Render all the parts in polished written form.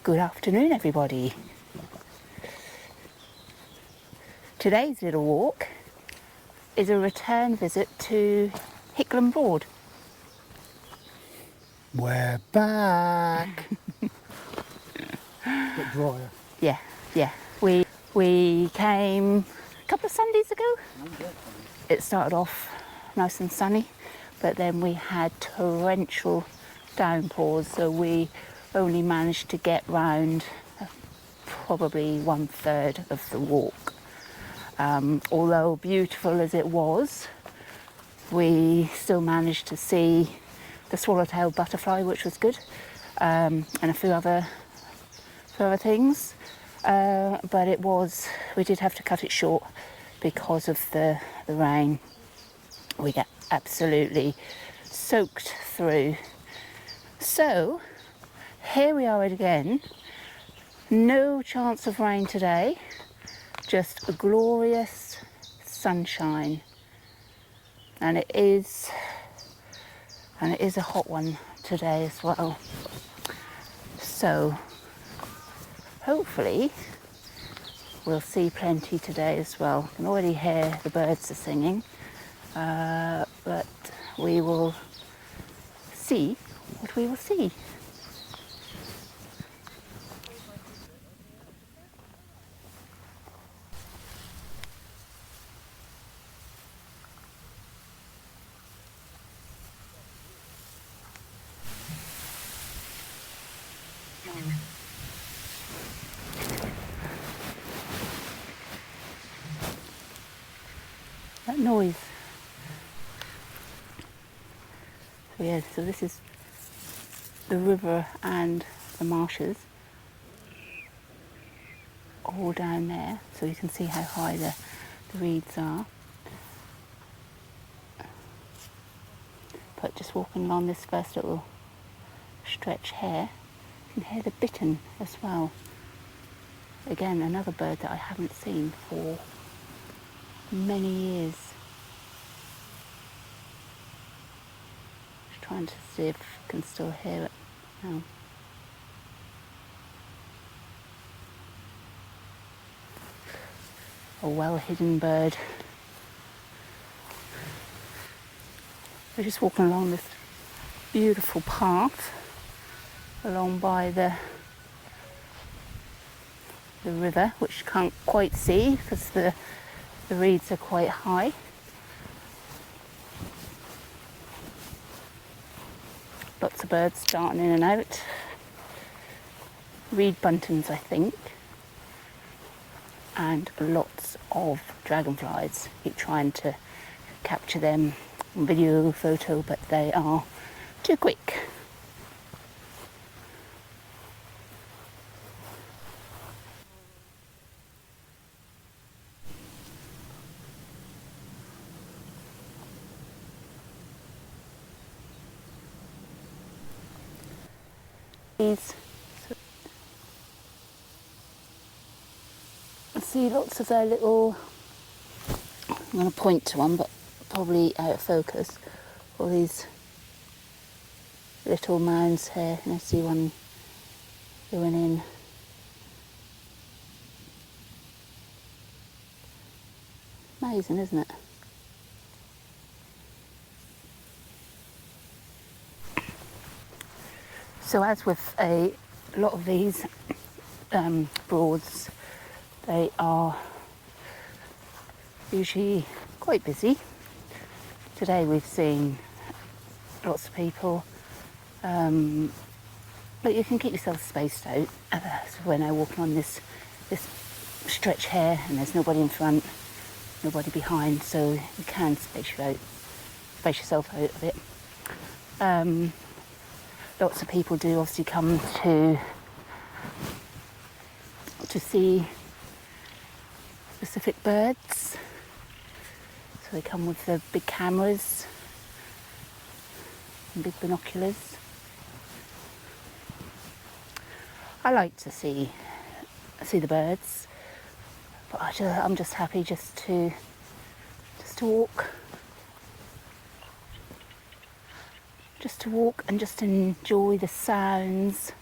Good afternoon, everybody. Today's little walk is a return visit to Hickling Broad. We're back. Bit drier. Yeah. We came a couple of Sundays ago. It started off nice and sunny, but then we had torrential downpours, so we only managed to get round probably 1/3 of the walk. Although beautiful as it was, we still managed to see the swallowtail butterfly, which was good, and a few other things. But we did have to cut it short because of the rain. We got absolutely soaked through. So here we are again. No chance of rain today, just a glorious sunshine. And it is a hot one today as well. So hopefully we'll see plenty today as well. I can already hear the birds are singing, but we will see what we will see. That noise. So this is the river and the marshes all down there, so you can see how high the reeds are. But just walking along this first little stretch here, you can hear the bittern as well. Again, another bird that I haven't seen for many years. Just trying to see if I can still hear it now. A well-hidden bird. We're just walking along this beautiful path along by the river, which you can't quite see because the reeds are quite high. Lots of birds darting in and out. Reed buntings, I think. And lots of dragonflies. Keep trying to capture them on video, photo, but they are too quick. I see lots of their little, I'm going to point to one but probably out of focus, all these little mounds here, and I see one going in. Amazing, isn't it? So as with a lot of these broads, they are usually quite busy. Today we've seen lots of people, but you can keep yourself spaced out. So we're now walking on this stretch here, and there's nobody in front, nobody behind, so you can space yourself out of it. Lots of people do obviously come to see specific birds. So they come with the big cameras and big binoculars. I like to see the birds, but I'm just happy just to walk. Just to walk and just enjoy the sounds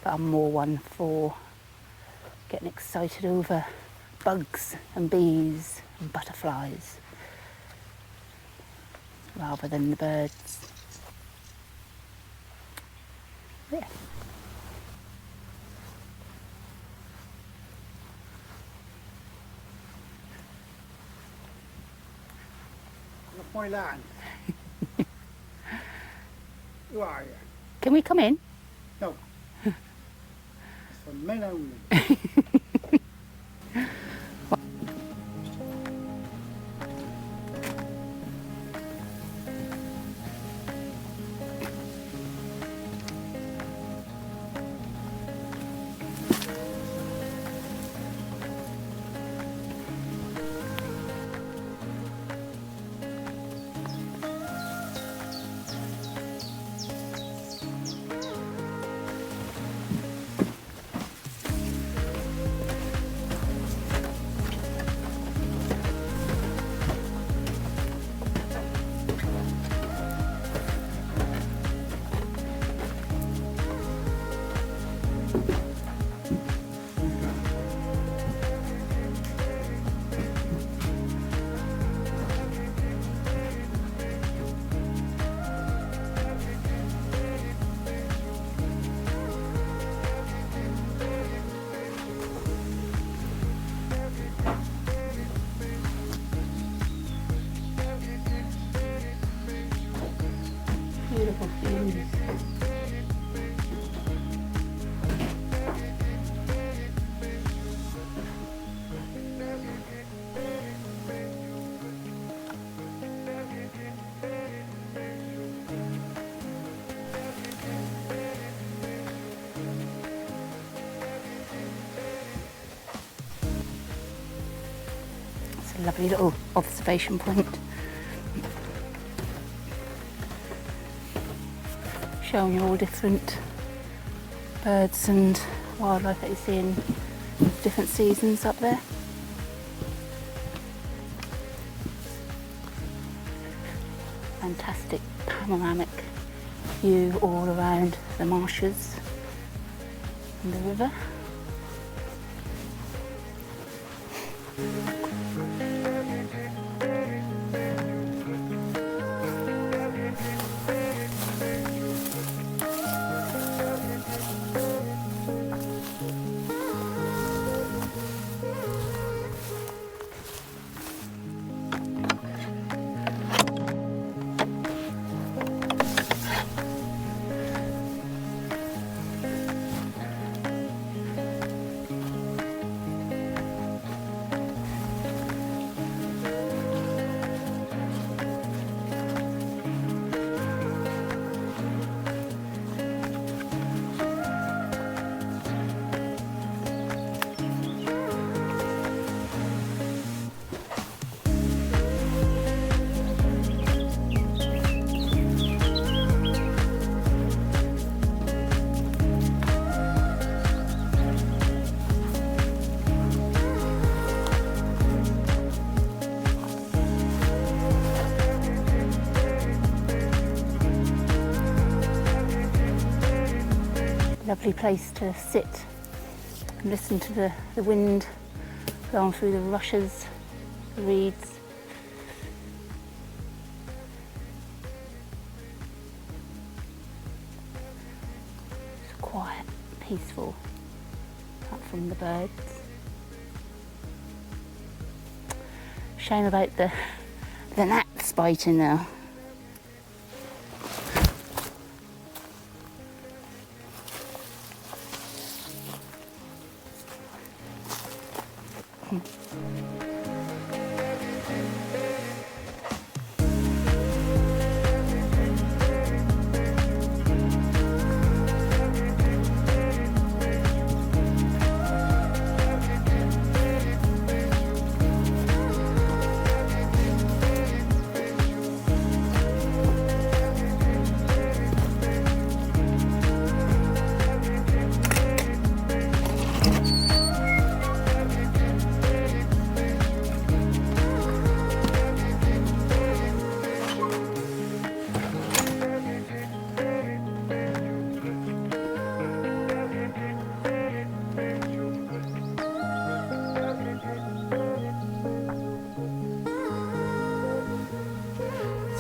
but I'm more one for getting excited over bugs and bees and butterflies rather than the birds. Yeah. Off my land. Who are you? Can we come in? No. It's for men only. Beautiful views. It's a lovely little observation point. Showing you all different birds and wildlife that you see in different seasons up there. Fantastic panoramic view all around the marshes and the river. Lovely place to sit and listen to the wind blowing through the rushes, the reeds. It's quiet, peaceful, apart from the birds. Shame about the gnats biting now.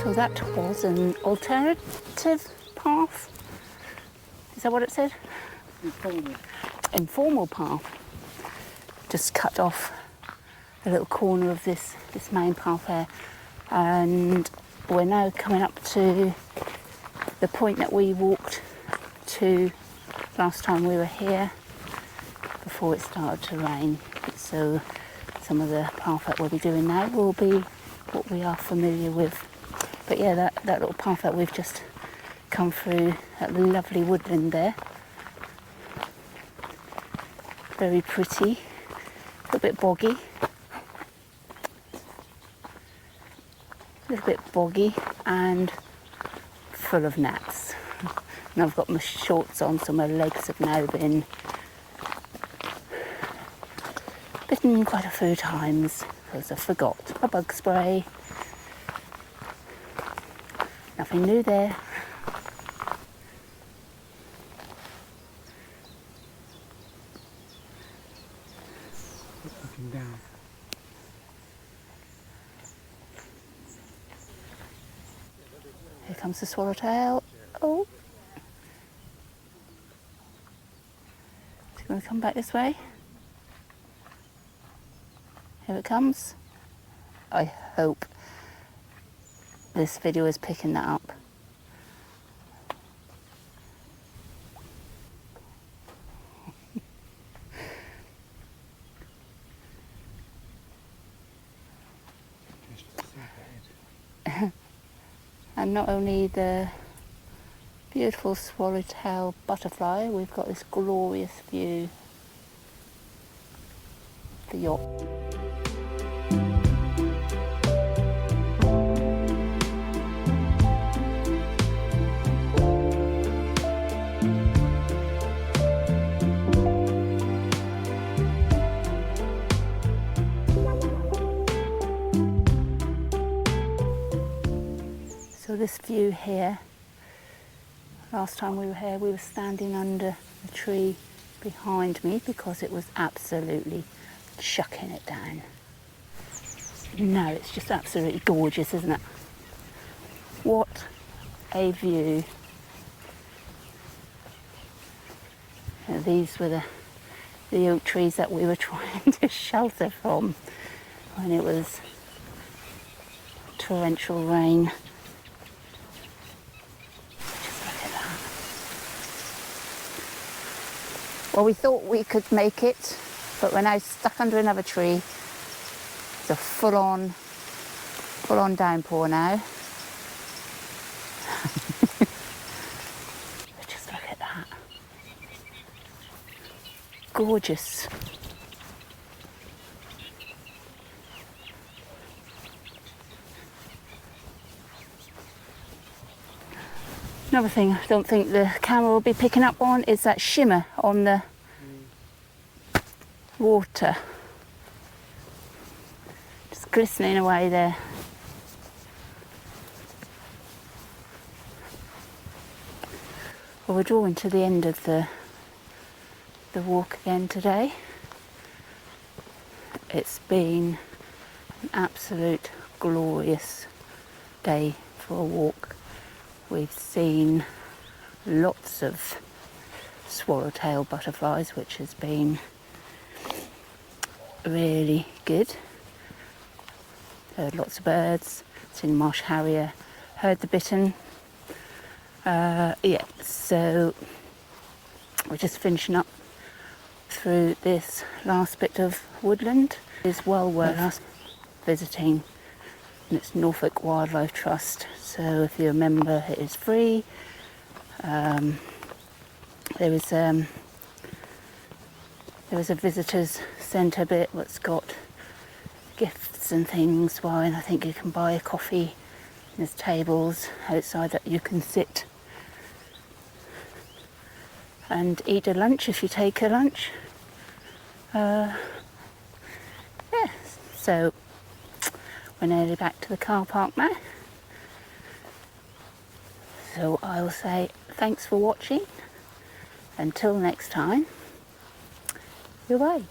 So that was an alternative path. Is that what it said? Informal. Informal path. Just cut off a little corner of this main path there. And we're now coming up to the point that we walked to last time we were here before it started to rain. So some of the path that we'll be doing now will be what we are familiar with. But yeah, that little path that we've just come through, that lovely woodland there. Very pretty, a little bit boggy. A little bit boggy and full of gnats. And I've got my shorts on, so my legs have now been bitten quite a few times because I forgot my bug spray. Nothing new there. Looking down. Here comes the swallowtail. Oh. Is it going to come back this way? Here it comes. I hope this video is picking that up. And not only the beautiful swallowtail butterfly, we've got this glorious view of the yacht. So this view here, last time we were here, we were standing under the tree behind me because it was absolutely chucking it down. No, it's just absolutely gorgeous, isn't it? What a view. These were the oak trees that we were trying to shelter from when it was torrential rain. Well, we thought we could make it, but we're now stuck under another tree. It's a full-on downpour now. Just look at that. Gorgeous. Another thing I don't think the camera will be picking up on is that shimmer on the water. Just glistening away there. Well, we're drawing to the end of the walk again today. It's been an absolute glorious day for a walk. We've seen lots of swallowtail butterflies, which has been really good. Heard lots of birds, seen marsh harrier, heard the bittern. Yeah, so we're just finishing up through this last bit of woodland. It's well worth visiting. And it's Norfolk Wildlife Trust, so if you're a member it is free. There is a visitors centre bit that's got gifts and things, wine. I think you can buy a coffee. There's tables outside that you can sit and eat a lunch if you take a lunch. Yeah, so we're nearly back to the car park now. So I will say thanks for watching. Until next time, goodbye.